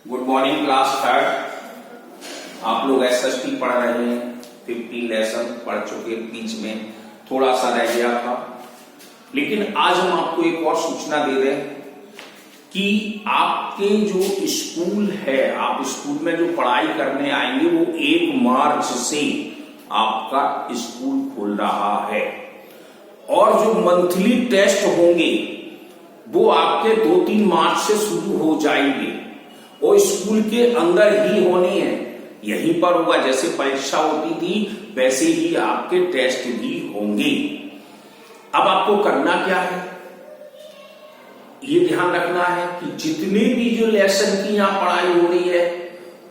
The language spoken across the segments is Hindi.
Good morning class third. आप लोग एसएसटी पढ़ रहे हैं, 50 लेसन पढ़ चुके, बीच में थोड़ा सा रह गया था, लेकिन आज हम आपको एक और सूचना दे रहे हैं कि आपके जो स्कूल है, आप स्कूल में जो पढ़ाई करने आएंगे वो 1 मार्च से आपका स्कूल खुल रहा है और जो मंथली टेस्ट होंगे वो आपके 2-3 मार्च से शुरू हो जाएंगे और स्कूल के अंदर ही होने हैं, यहीं पर होगा। जैसे परीक्षा होती थी वैसे ही आपके टेस्ट भी होंगे। अब आपको करना क्या है, ये ध्यान रखना है कि जितने भी जो लेसन की यहां पढ़ाई हो रही है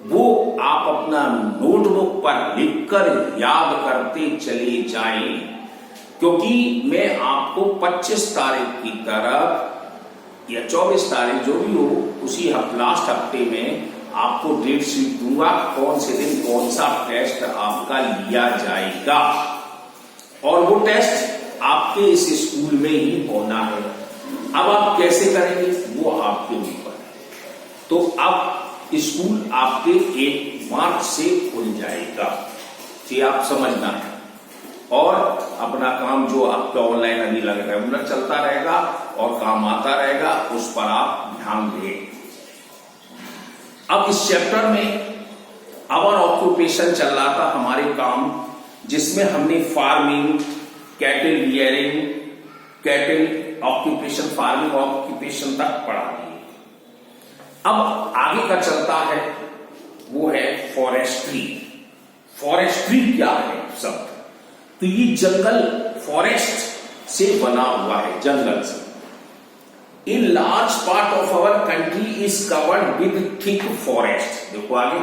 वो आप अपना नोटबुक पर लिखकर याद करते चले जाएं, क्योंकि मैं आपको 25 तारीख की तरफ या 24 तारीख जो भी हो उसी लास्ट हफ्ते में आपको डेट शीट दूंगा, कौन से दिन कौन सा टेस्ट आपका लिया जाएगा और वो टेस्ट आपके इस स्कूल में ही होना है। अब आप कैसे करेंगे वो आपके ऊपर है। तो अब स्कूल आपके 1 मार्च से खुल जाएगा, ये आप समझना है और अपना काम जो आपका ऑनलाइन अभी रेगुलर चलता रहेगा और काम आता रहेगा, उस पर आप ध्यान दें। अब इस चैप्टर में आवर ऑक्यूपेशन चल रहा था, हमारे काम, जिसमें हमने farming, cattle rearing, cattle occupation, farming occupation तक पढ़ा दिए। अब आगे का चलता है वो है फॉरेस्ट्री। फॉरेस्ट्री क्या है शब्द, तो ये जंगल, फॉरेस्ट से बना हुआ है, जंगल से। In large part of our country is covered with thick forest. देखो आगे,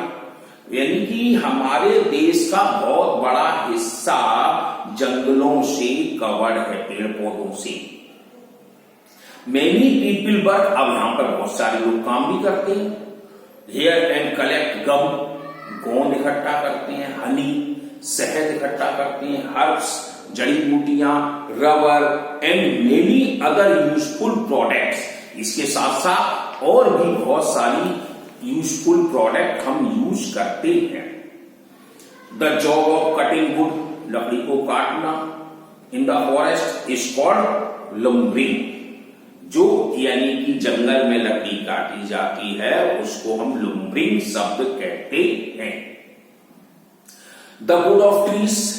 यानी कि हमारे देश का बहुत बड़ा हिस्सा जंगलों से कवर्ड है, पेड़ पौधों से। मेनी पीपल वर्क, अब यहां पर बहुत सारे लोग काम भी करते हैं। हेयर एंड कलेक्ट गम, गोंद इकट्ठा करते हैं, हनी, शहद इकट्ठा करते हैं, हर्ब्स, जड़ी बूटियां, rubber and many other useful products. इसके साथ साथ और भी बहुत सारी यूजफुल प्रोडक्ट हम यूज करते हैं। The job of cutting would, लकड़ी को काटना, in the forest is called lumbering. जो यानी कि जंगल में लकड़ी काटी जाती है उसको हम लम्बरिंग शब्द कहते हैं। The wood of trees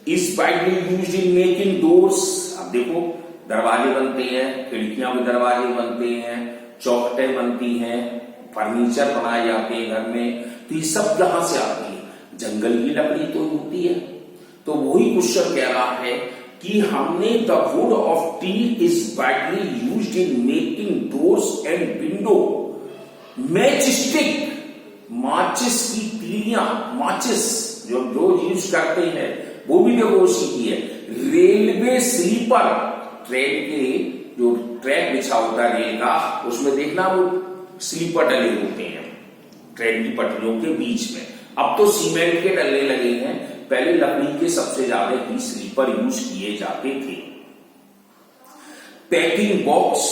is widely used in making doors. अब देखो, दरवाजे बनते हैं, खिड़कियां भी दरवाजे बनते हैं, चौखटें बनती हैं, फर्नीचर बनाए जाते हैं घर में, तो ये सब यहां से आती है, जंगल की लकड़ी तो होती है। तो वही क्वेश्चन कह रहा है कि हमने the wood of tree is widely used in making doors and window. Match stick, माचिस की तीलियां, माचिस जो रोज यूज करते हैं वो भी देखो उसी की है। रेलवे स्लीपर, ट्रेन के जो ट्रैक बिछा होता है रेल का, उसमें देखना वो स्लीपर डले होते हैं ट्रेन की पटरियों के बीच में। अब तो सीमेंट के डलने लगे हैं, पहले लकड़ी के सबसे ज्यादा ही स्लीपर यूज किए जाते थे। पैकिंग बॉक्स,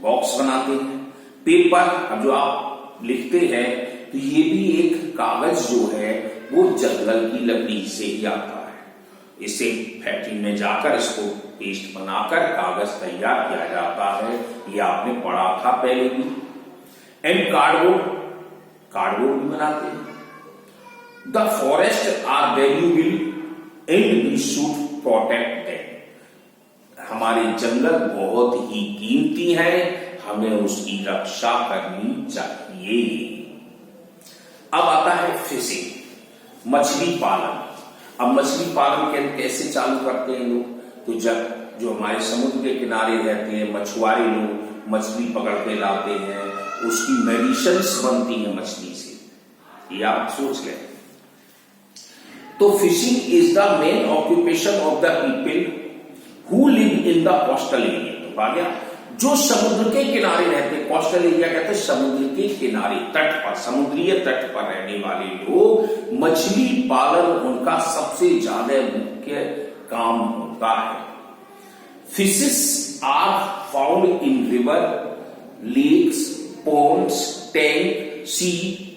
बॉक्स बनाते हैं। पेपर, अब जो आप लिखते हैं तो ये भी एक कागज जो है वो जंगल की लकड़ी से ही आता है। इसे फैक्ट्री में जाकर इसको पेस्ट बनाकर कागज तैयार किया जाता है, ये आपने पढ़ा था पहले भी। एंड कार्डबोर्ड, कार्डबोर्ड भी बनाते हैं। The forest are valuable and we should protect them. हमारे जंगल बहुत ही कीमती है, हमें उसकी रक्षा करनी चाहिए। अब आता है फिशिंग, मछली पालन। अब मछली पालन कैसे चालू करते हैं लोग, तो जब जो हमारे समुद्र के किनारे रहते हैं मछुआरे लोग मछली पकड़ के लाते हैं, उसकी मेडिसिन्स बनती है मछली से, ये आप सोच लें। तो fishing is the main occupation of the people who live in the coastal area. तो आ गया, जो समुद्र के किनारे रहते हैं, कोस्टल एरिया कहते हैं समुद्र के किनारे, तट पर, समुद्रीय तट पर रहने वाले लोग, मछली पालन उनका सबसे ज्यादा मुख्य काम होता है। Fishes are found in river, lakes, ponds, tank, sea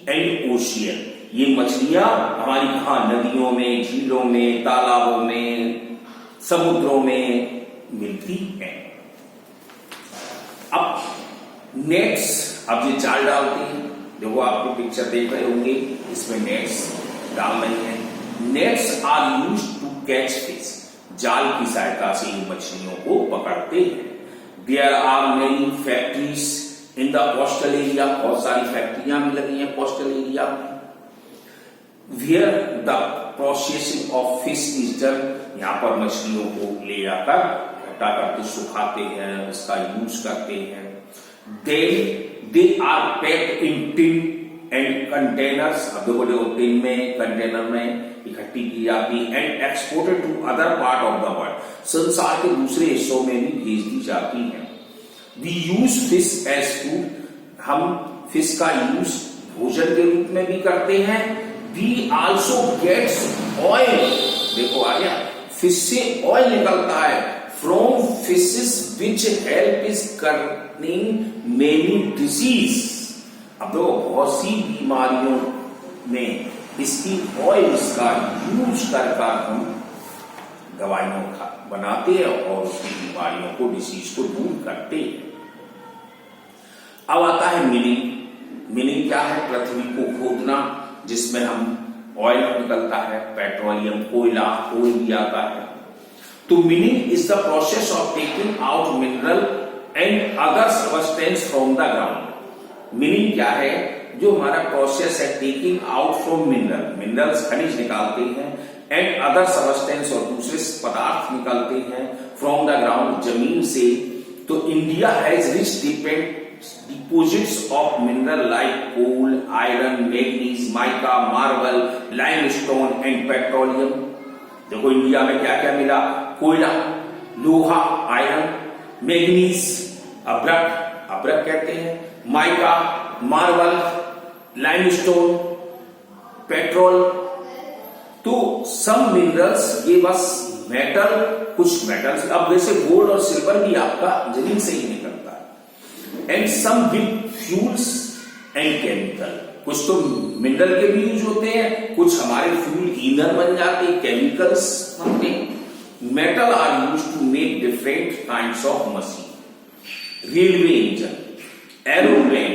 and ocean. ये मछलियां हमारी कहा नदियों में, झीलों में, तालाबों में, समुद्रों में मिलती हैं। अब नेट्स, अब ये जाल डालते हैं। देखो आपको पिक्चर देख रहे होंगे, इसमें नेट्स डाल रही हैं। Nets are used to catch fish. जाल की सहायता से इन मछलियों को पकड़ते हैं। There are many factories in the coastal area. बहुत सारी फैक्ट्रियां भी लगी हैं कोस्टल एरिया में। Where the processing of fish is done. यहां पर मछलियों को ले जाकर इकट्ठा करके सुखाते हैं, उसका यूज करते हैं। They are packed in tin and containers. अब देखो देखो, टिन में, कंटेनर में इकट्ठी की जाती है। And exported to other part of the world. संसार के दूसरे हिस्सों में भी भेज दी जाती है। We use fish as food. हम फिश का यूज भोजन के रूप में भी करते हैं। We also gets oil. देखो आ गया, फिश से ऑयल निकलता है। From fishes which help is curing many disease. अब देखो बहुत सी बीमारियों में इसकी ऑयल्स का यूज कर हम दवाइयों का बनाते हैं और उसकी बीमारियों को, डिसीज को दूर करते हैं। अब आता है मिनिंग। मिनिंग क्या है? पृथ्वी को खोदना, जिसमें हम ऑयल निकलता है, पेट्रोलियम, कोयला, कोल भी आता है। तो meaning is the process of taking out mineral and other substance from the ground. Meaning क्या है? जो हमारा प्रोसेस है taking out from mineral, minerals खनिज निकालते हैं, एंड अदर सब्सटेंस और दूसरे पदार्थ निकालते हैं फ्रॉम द ग्राउंड, जमीन से। तो India has rich deposits of mineral like coal, iron, manganese, mica, marble, limestone and petroleum. देखो इंडिया में क्या क्या मिला? कोयला, लोहा, आयरन, मैग्नीज, अब्रक कहते हैं, माइका, मार्बल, लाइमस्टोन, पेट्रोल। तो some minerals give us metal, कुछ मेटल्स, अब जैसे गोल्ड और सिल्वर भी आपका जमीन से ही निकलता है। And some give fuels and chemical. कुछ तो मिनरल के भी यूज होते हैं, कुछ हमारे फ्यूल ईंधन बन जाते हैं, केमिकल्स बनते हैं। Metal are use to make different kinds of machine, railway engine, aeroplane,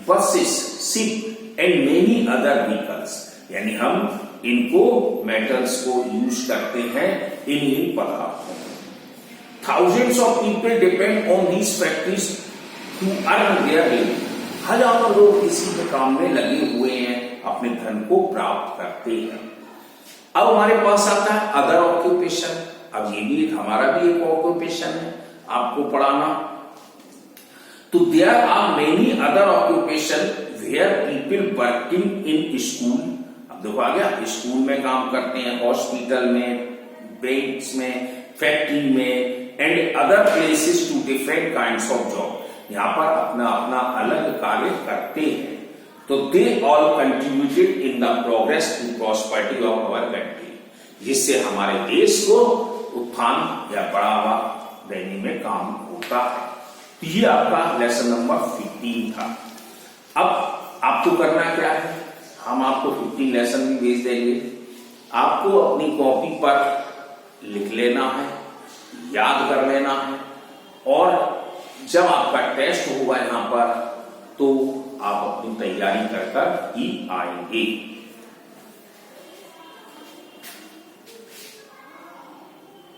buses, ship and many other vehicles. यानी हम इनको मेटल्स को यूज करते हैं इन पदार्थों में। Thousands of people depend on these factories to earn their living. हजारों लोग इसी के काम में लगे हुए हैं, अपने धन को प्राप्त करते हैं। अब हमारे पास आता है अदर ऑक्यूपेशन। अब ये भी हमारा भी एक ऑक्यूपेशन है आपको पढ़ाना। तो there are many other occupation where people working in school. अब देखो आ गया, स्कूल में काम करते हैं, हॉस्पिटल में, बैंक्स में, फैक्ट्री में, and other places to different kinds of job. यहां पर अपना अपना अलग कार्य करते हैं। तो they all contributed in the progress to prosperity of our country, जिससे हमारे देश को उत्थान या बढ़ावा देने में काम होता है। तो ये आपका लेसन नंबर 15 था। अब आपको करना क्या है? हम आपको 15 लेसन भी भेज देंगे। आपको अपनी कॉपी पर लिख लेना है, याद कर लेना है, और जब आपका टेस्ट होगा यहां पर तो आप अपनी तैयारी कर ही आएंगे।